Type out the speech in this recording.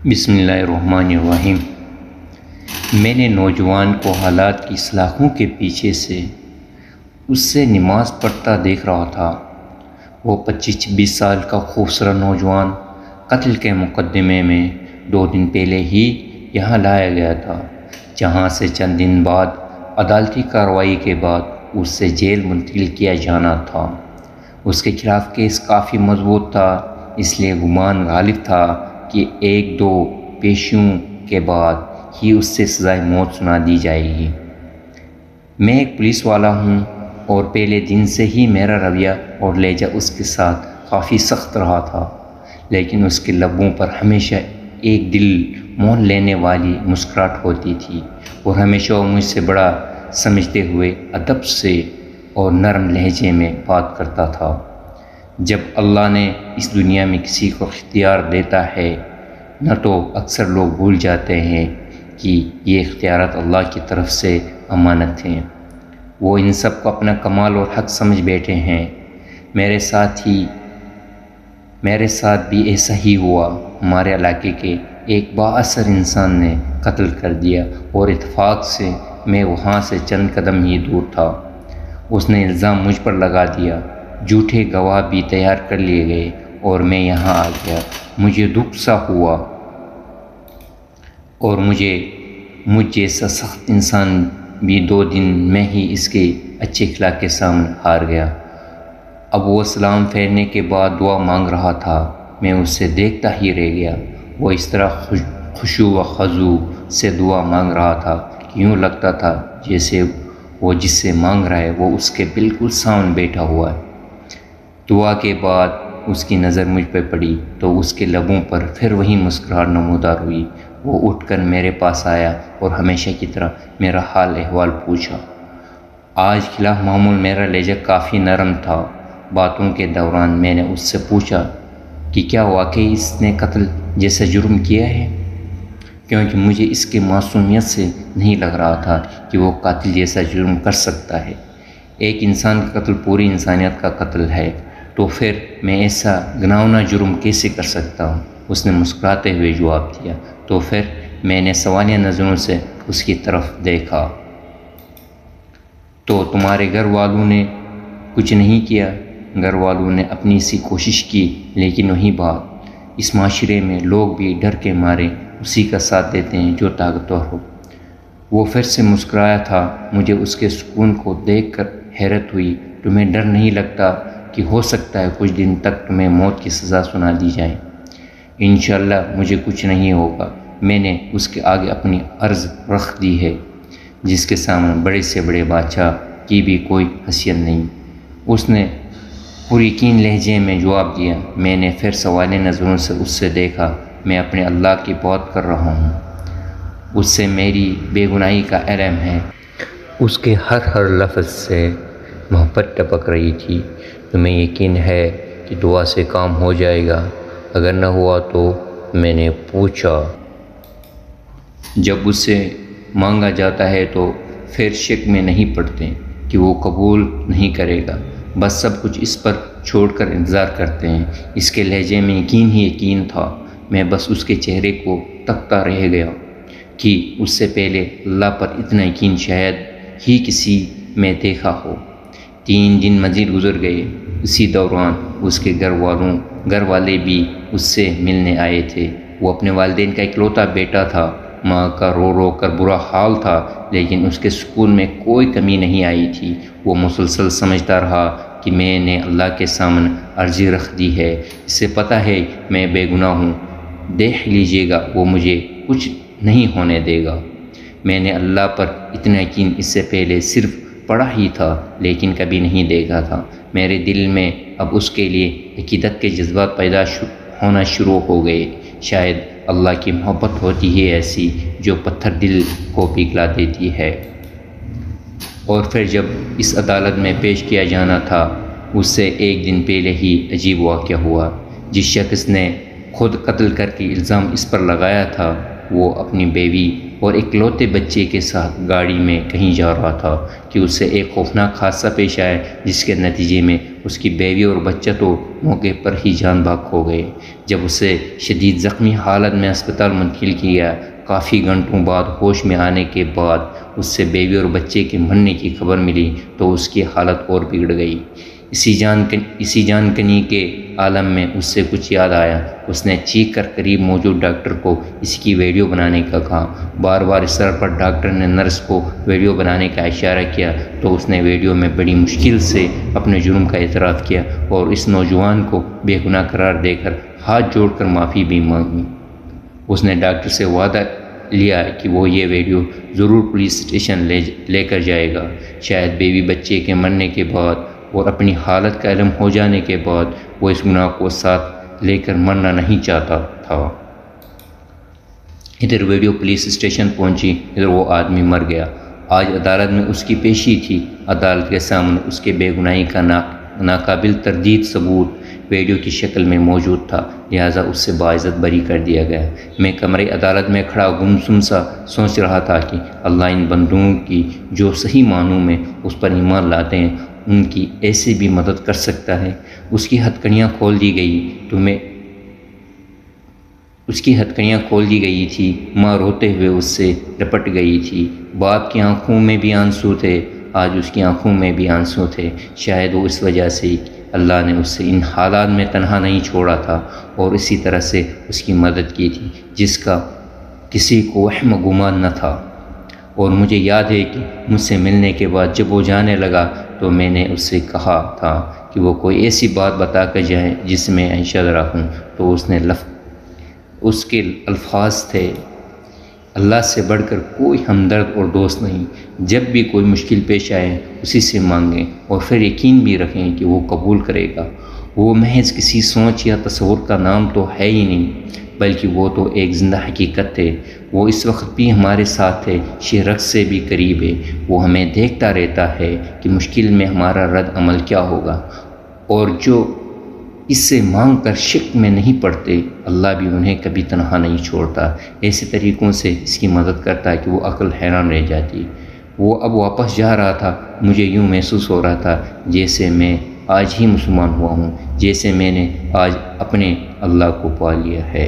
بسم اللہ الرحمن الرحیم۔ میں نے نوجوان کو حالات کی سلاخوں کے پیچھے سے اس سے نماز پڑھتا دیکھ رہا تھا۔ وہ 25-26 سال کا خوبصورت نوجوان قتل کے مقدمے میں 2 دن پہلے ہی یہاں لایا گیا تھا، جہاں سے چند دن بعد عدالتی کارروائی کے بعد اس سے جیل منتقل کیا جانا تھا۔ اس کے خلاف کیس کافی مضبوط تھا، اس لیے گمان غالب تھا کہ 1-2 پیشیوں کے بعد ہی اس سے سزائے موت سنا دی جائے گی۔ میں ایک پولیس والا ہوں اور پہلے دن سے ہی میرا رویہ اور لہجہ اس کے ساتھ کافی سخت رہا تھا، لیکن اس کے لبوں پر ہمیشہ ایک دل موہ لینے والی مسکراہٹ ہوتی تھی اور ہمیشہ وہ مجھ سے بڑا سمجھتے ہوئے ادب سے اور نرم لہجے میں بات کرتا تھا۔ جب اللہ نے اس دنیا میں کسی کو اختیار دیتا ہے نہ تو اکثر لوگ بھول جاتے ہیں کہ یہ اختیارات اللہ کی طرف سے امانت ہیں۔ وہ ان سب کو اپنا کمال اور حق سمجھ بیٹھے ہیں۔ میرے ساتھ بھی ایسا ہی ہوا۔ ہمارے علاقے کے ایک بااثر انسان نے قتل کر دیا اور اتفاق سے میں وہاں سے چند قدم ہی دور تھا۔ اس نے الزام مجھ پر لگا دیا، جھوٹے گواہ بھی تیار کر لیے گئے اور میں یہاں آ گیا۔ مجھے دکھ سا ہوا اور مجھ جیسا سخت انسان بھی 2 دن میں ہی اس کے اچھے اخلاق کے سامنے ہار گیا۔ اب وہ سلام پھیرنے کے بعد دعا مانگ رہا تھا، میں اس سے دیکھتا ہی رہ گیا۔ وہ اس طرح خشوع و خضوع سے دعا مانگ رہا تھا کہ یوں لگتا تھا جیسے وہ جس سے مانگ رہا ہے وہ اس کے بالکل سامنے بیٹھا ہوا ہے۔ دعا کے بعد اس کی نظر مجھ پہ پڑی تو اس کے لبوں پر پھر وہی مسکراہٹ نمودار ہوئی۔ وہ اٹھ کر میرے پاس آیا اور ہمیشہ کی طرح میرا حال احوال پوچھا۔ آج خلاف معمول میرا لہجہ کافی نرم تھا۔ باتوں کے دوران میں نے اس سے پوچھا کہ کیا واقعی اس نے قتل جیسا جرم کیا ہے، کیونکہ مجھے اس کے معصومیت سے نہیں لگ رہا تھا کہ وہ قاتل جیسا جرم کر سکتا ہے۔ ایک انسان کا قتل پوری انسانیت کا قتل ہے، تو پھر میں ایسا گناؤنا جرم کیسے کر سکتا ہوں؟ اس نے مسکراتے ہوئے جواب دیا۔ تو پھر میں نے سوالیہ نظروں سے اس کی طرف دیکھا۔ تو تمہارے گھر والوں نے کچھ نہیں کیا؟ گھر والوں نے اپنی سی کوشش کی، لیکن وہی بات، اس معاشرے میں لوگ بھی ڈر کے مارے اسی کا ساتھ دیتے ہیں جو طاقتور ہو۔ وہ پھر سے مسکرایا تھا۔ مجھے اس کے سکون کو دیکھ کر حیرت ہوئی۔ تمہیں ڈر نہیں لگتا کہ ہو سکتا ہے کچھ دن تک تمہیں موت کی سزا سنا دی جائے؟ انشاءاللہ مجھے کچھ نہیں ہوگا۔ میں نے اس کے آگے اپنی عرض رکھ دی ہے، جس کے سامنے بڑے سے بڑے بادشاہ کی بھی کوئی حیثیت نہیں۔ اس نے پریقین لہجے میں جواب دیا۔ میں نے پھر سوالیہ نظروں سے اس سے دیکھا۔ میں اپنے اللہ کی بات کر رہا ہوں، اس سے میری بے گناہی کا علم ہے۔ اس کے ہر لفظ سے محبت ٹپک رہی تھی۔ تمہیں یقین ہے کہ دعا سے کام ہو جائے گا؟ اگر نہ ہوا تو؟ میں نے پوچھا۔ جب اس سے مانگا جاتا ہے تو پھر شک میں نہیں پڑتے کہ وہ قبول نہیں کرے گا، بس سب کچھ اس پر چھوڑ کر انتظار کرتے ہیں۔ اس کے لہجے میں یقین ہی یقین تھا۔ میں بس اس کے چہرے کو تکتا رہ گیا کہ اس سے پہلے اللہ پر اتنا یقین شاید ہی کسی میں دیکھا ہو۔ 3 دن مزید گزر گئے۔ اسی دوران اس کے گھر والے بھی اس سے ملنے آئے تھے۔ وہ اپنے والدین کا اکلوتا بیٹا تھا۔ ماں کا رو کر برا حال تھا، لیکن اس کے سکون میں کوئی کمی نہیں آئی تھی۔ وہ مسلسل سمجھتا رہا کہ میں نے اللہ کے سامنے عرضی رکھ دی ہے، اسے پتہ ہے میں بے گناہ ہوں، دیکھ لیجیے گا وہ مجھے کچھ نہیں ہونے دے گا۔ میں نے اللہ پر اتنا یقین اس سے پہلے صرف پڑھا ہی تھا، لیکن کبھی نہیں دیکھا تھا۔ میرے دل میں اب اس کے لیے عقیدت کے جذبات پیدا ہونا شروع ہو گئے۔ شاید اللہ کی محبت ہوتی ہے ایسی جو پتھر دل کو پگھلا دیتی ہے۔ اور پھر جب اس عدالت میں پیش کیا جانا تھا، اس سے 1 دن پہلے ہی عجیب واقعہ ہوا۔ جس شخص نے خود قتل کر کے الزام اس پر لگایا تھا، وہ اپنی بیوی اور اکلوتے بچے کے ساتھ گاڑی میں کہیں جا رہا تھا کہ اس سے ایک خوفناک حادثہ پیش آیا، جس کے نتیجے میں اس کی بیوی اور بچہ تو موقع پر ہی جان بحق ہو گئے۔ جب اسے شدید زخمی حالت میں اسپتال منتقل کیا، کافی گھنٹوں بعد ہوش میں آنے کے بعد اس سے بیوی اور بچے کے مرنے کی خبر ملی تو اس کی حالت اور بگڑ گئی۔ اسی جان کنی کے عالم میں اس سے کچھ یاد آیا۔ اس نے چیخ کر قریب موجود ڈاکٹر کو اس کی ویڈیو بنانے کا کہا۔ بار بار اصرار پر ڈاکٹر نے نرس کو ویڈیو بنانے کا اشارہ کیا تو اس نے ویڈیو میں بڑی مشکل سے اپنے جرم کا اعتراف کیا اور اس نوجوان کو بے گناہ قرار دے کر ہاتھ جوڑ کر معافی بھی مانگی۔ اس نے ڈاکٹر سے وعدہ لیا کہ وہ یہ ویڈیو ضرور پولیس اسٹیشن لے کر جائے گا۔ شاید بیوی بچے کے مرنے کے بعد اور اپنی حالت کا علم ہو جانے کے بعد وہ اس گناہ کو ساتھ لے کر مرنا نہیں چاہتا تھا۔ ادھر ویڈیو پولیس اسٹیشن پہنچی، ادھر وہ آدمی مر گیا۔ آج عدالت میں اس کی پیشی تھی۔ عدالت کے سامنے اس کے بے گناہی کا ناقابل تردید ثبوت ویڈیو کی شکل میں موجود تھا، لہٰذا اس سے باعزت بری کر دیا گیا۔ میں کمرے عدالت میں کھڑا گمسم سا سوچ رہا تھا کہ اللہ ان بندوں کی جو صحیح معنوں میں اس پر ایمان لاتے ہیں ان کی ایسے بھی مدد کر سکتا ہے۔ اس کی ہتھکڑیاں کھول دی گئی تھی۔ ماں روتے ہوئے اس سے لپٹ گئی تھی۔ باپ کی آنکھوں میں بھی آنسو تھے، آج اس کی آنکھوں میں بھی آنسو تھے۔ شاید وہ اس وجہ سے اللہ نے اس سے ان حالات میں تنہا نہیں چھوڑا تھا اور اسی طرح سے اس کی مدد کی تھی جس کا کسی کو وہم گمان نہ تھا۔ اور مجھے یاد ہے کہ مجھ سے ملنے کے بعد جب وہ جانے لگا تو میں نے اس سے کہا تھا کہ وہ کوئی ایسی بات بتا کر جائے جس میں انشاء رکھوں، تو اس کے الفاظ تھے، اللہ سے بڑھ کر کوئی ہمدرد اور دوست نہیں۔ جب بھی کوئی مشکل پیش آئے اسی سے مانگیں اور پھر یقین بھی رکھیں کہ وہ قبول کرے گا۔ وہ محض کسی سوچ یا تصور کا نام تو ہے ہی نہیں، بلکہ وہ تو ایک زندہ حقیقت ہے۔ وہ اس وقت بھی ہمارے ساتھ ہے، شرک سے بھی قریب ہے۔ وہ ہمیں دیکھتا رہتا ہے کہ مشکل میں ہمارا رد عمل کیا ہوگا، اور جو اس سے مانگ کر شک میں نہیں پڑتے اللہ بھی انہیں کبھی تنہا نہیں چھوڑتا۔ ایسے طریقوں سے اس کی مدد کرتا ہے کہ وہ عقل حیران رہ جاتی۔ وہ اب واپس جا رہا تھا۔ مجھے یوں محسوس ہو رہا تھا جیسے میں آج ہی مسلمان ہوا ہوں، جیسے میں نے آج اپنے اللہ کو پا لیا ہے۔